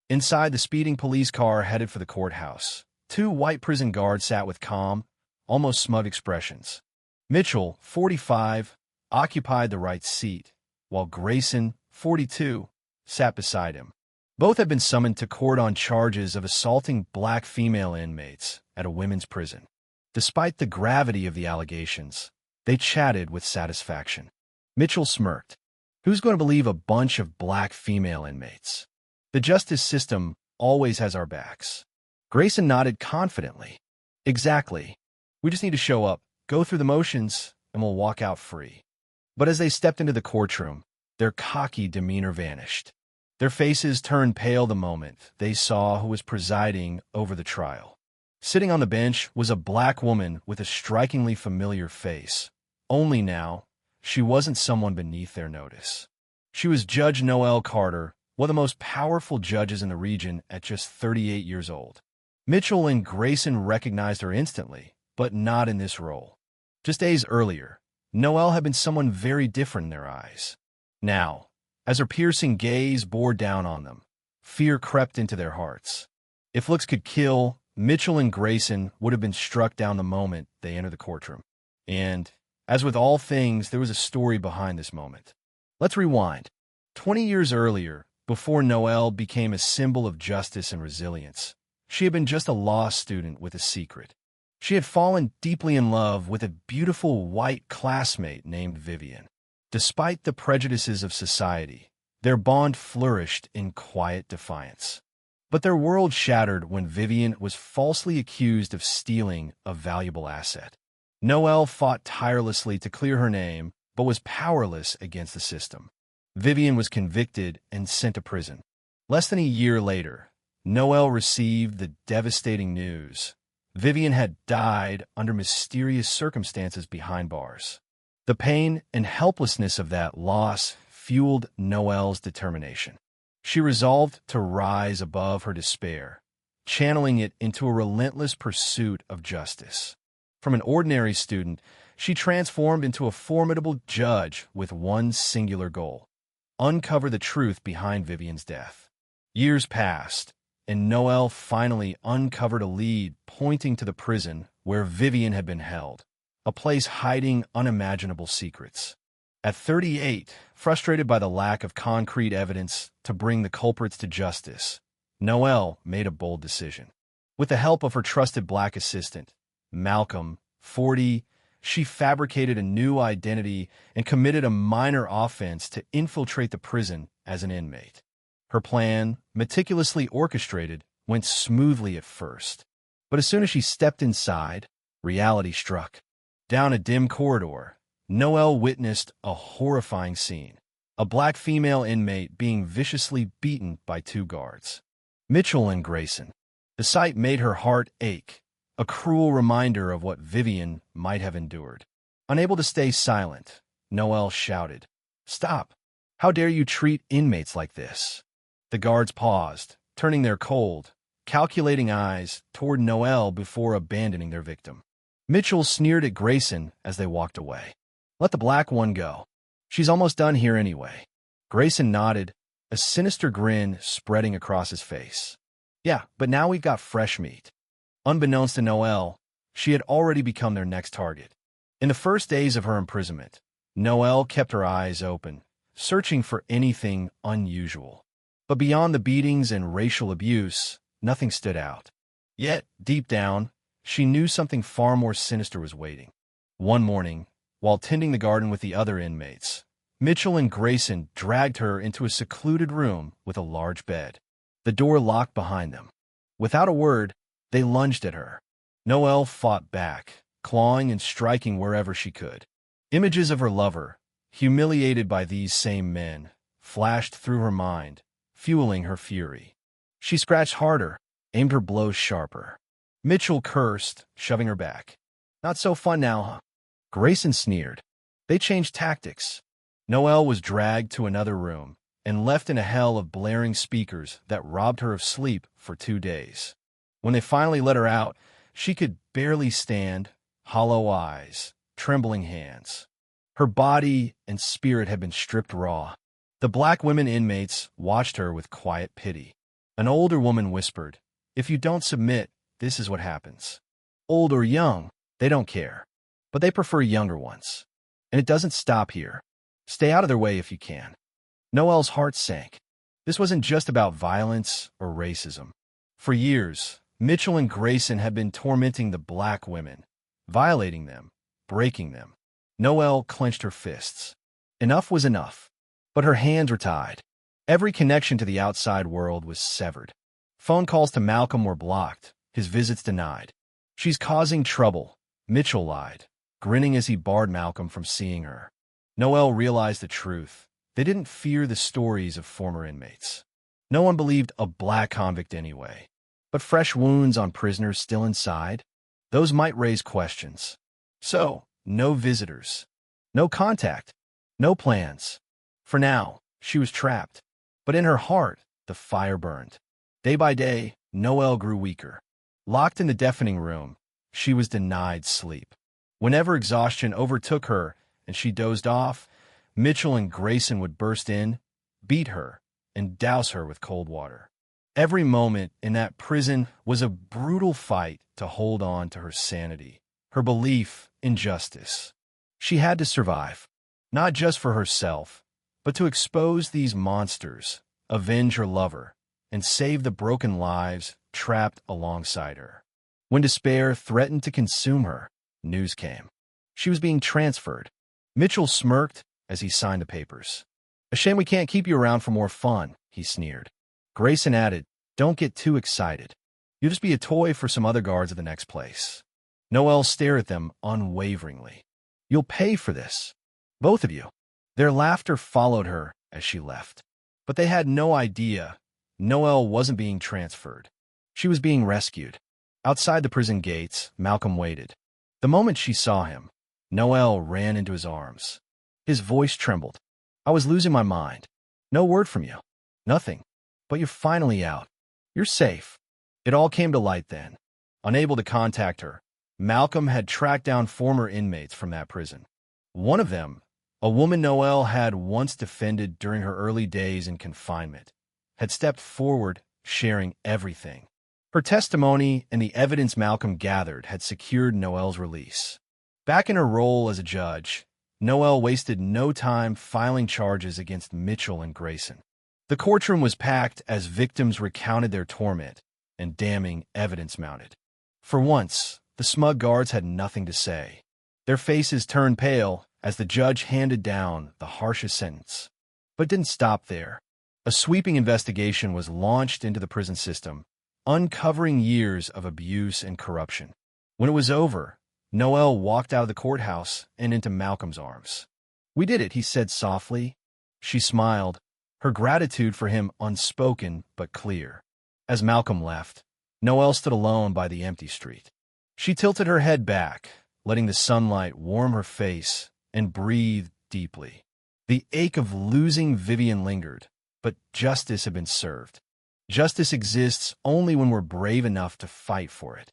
Inside, the speeding police car headed for the courthouse. Two white prison guards sat with calm, almost smug expressions. Mitchell, 45, occupied the right seat, while Grayson, 42, sat beside him. Both had been summoned to court on charges of assaulting black female inmates at a women's prison. Despite the gravity of the allegations, they chatted with satisfaction. Mitchell smirked. Who's going to believe a bunch of black female inmates? The justice system always has our backs. Grayson nodded confidently. Exactly. We just need to show up, go through the motions, and we'll walk out free. But as they stepped into the courtroom, their cocky demeanor vanished. Their faces turned pale the moment they saw who was presiding over the trial. Sitting on the bench was a black woman with a strikingly familiar face. Only now, she wasn't someone beneath their notice. She was Judge Noelle Carter, one of the most powerful judges in the region at just 38 years old. Mitchell and Grayson recognized her instantly, but not in this role. Just days earlier, Noelle had been someone very different in their eyes. Now, as her piercing gaze bore down on them, fear crept into their hearts. If looks could kill, Mitchell and Grayson would have been struck down the moment they entered the courtroom. And, as with all things, there was a story behind this moment. Let's rewind. 20 years earlier, before Noelle became a symbol of justice and resilience, she had been just a law student with a secret. She had fallen deeply in love with a beautiful white classmate named Vivian. Despite the prejudices of society, their bond flourished in quiet defiance. But their world shattered when Vivian was falsely accused of stealing a valuable asset. Noelle fought tirelessly to clear her name, but was powerless against the system. Vivian was convicted and sent to prison. Less than a year later, Noelle received the devastating news. Vivian had died under mysterious circumstances behind bars. The pain and helplessness of that loss fueled Noelle's determination. She resolved to rise above her despair, channeling it into a relentless pursuit of justice. From an ordinary student, she transformed into a formidable judge with one singular goal: uncover the truth behind Vivian's death. Years passed, and Noelle finally uncovered a lead pointing to the prison where Vivian had been held, a place hiding unimaginable secrets. At 38, frustrated by the lack of concrete evidence to bring the culprits to justice, Noelle made a bold decision. With the help of her trusted black assistant, Malcolm, 40, she fabricated a new identity and committed a minor offense to infiltrate the prison as an inmate. Her plan, meticulously orchestrated, went smoothly at first. But as soon as she stepped inside, reality struck. Down a dim corridor, Noelle witnessed a horrifying scene: a black female inmate being viciously beaten by two guards, Mitchell and Grayson. The sight made her heart ache, a cruel reminder of what Vivian might have endured. Unable to stay silent, Noelle shouted, "Stop! How dare you treat inmates like this?" The guards paused, turning their cold, calculating eyes toward Noelle before abandoning their victim. Mitchell sneered at Grayson as they walked away. "Let the black one go. She's almost done here anyway." Grayson nodded, a sinister grin spreading across his face. "Yeah, but now we've got fresh meat." Unbeknownst to Noelle, she had already become their next target. In the first days of her imprisonment, Noelle kept her eyes open, searching for anything unusual. But beyond the beatings and racial abuse, nothing stood out. Yet, deep down, she knew something far more sinister was waiting. One morning, while tending the garden with the other inmates, Mitchell and Grayson dragged her into a secluded room with a large bed. The door locked behind them. Without a word, they lunged at her. Noelle fought back, clawing and striking wherever she could. Images of her lover, humiliated by these same men, flashed through her mind, fueling her fury. She scratched harder, aimed her blows sharper. Mitchell cursed, shoving her back. "Not so fun now, huh?" Grayson sneered. They changed tactics. Noelle was dragged to another room and left in a hell of blaring speakers that robbed her of sleep for 2 days. When they finally let her out, she could barely stand, hollow eyes, trembling hands. Her body and spirit had been stripped raw. The black women inmates watched her with quiet pity. An older woman whispered, "If you don't submit, this is what happens." Old or young, they don't care. But they prefer younger ones. And it doesn't stop here. Stay out of their way if you can. Noel's heart sank. This wasn't just about violence or racism. For years, Mitchell and Grayson had been tormenting the black women, violating them, breaking them. Noel clenched her fists. Enough was enough. But her hands were tied. Every connection to the outside world was severed. Phone calls to Malcolm were blocked, his visits denied. "She's causing trouble," Mitchell lied, grinning as he barred Malcolm from seeing her. Noel realized the truth. They didn't fear the stories of former inmates. No one believed a black convict anyway. But fresh wounds on prisoners still inside? Those might raise questions. So, no visitors. No contact. No plans. For now, she was trapped. But in her heart, the fire burned. Day by day, Noel grew weaker. Locked in the deafening room, she was denied sleep. Whenever exhaustion overtook her and she dozed off, Mitchell and Grayson would burst in, beat her, and douse her with cold water. Every moment in that prison was a brutal fight to hold on to her sanity, her belief in justice. She had to survive, not just for herself, but to expose these monsters, avenge her lover, and save the broken lives trapped alongside her. When despair threatened to consume her, news came. She was being transferred. Mitchell smirked as he signed the papers. "A shame we can't keep you around for more fun," he sneered. Grayson added, "Don't get too excited. You'll just be a toy for some other guards at the next place." Noel stared at them unwaveringly. "You'll pay for this. Both of you." Their laughter followed her as she left. But they had no idea Noel wasn't being transferred. She was being rescued. Outside the prison gates, Malcolm waited. The moment she saw him, Noel ran into his arms. His voice trembled. "I was losing my mind. No word from you. Nothing. But you're finally out. You're safe." It all came to light then. Unable to contact her, Malcolm had tracked down former inmates from that prison. One of them, a woman Noel had once defended during her early days in confinement, had stepped forward, sharing everything. Her testimony and the evidence Malcolm gathered had secured Noel's release. Back in her role as a judge, Noel wasted no time filing charges against Mitchell and Grayson. The courtroom was packed as victims recounted their torment, and damning evidence mounted. For once, the smug guards had nothing to say. Their faces turned pale as the judge handed down the harshest sentence. But it didn't stop there. A sweeping investigation was launched into the prison system, uncovering years of abuse and corruption. When it was over, Noel walked out of the courthouse and into Malcolm's arms. "We did it," he said softly. She smiled, her gratitude for him unspoken but clear. As Malcolm left, Noel stood alone by the empty street. She tilted her head back, letting the sunlight warm her face, and breathed deeply. The ache of losing Vivian lingered, but justice had been served. Justice exists only when we're brave enough to fight for it.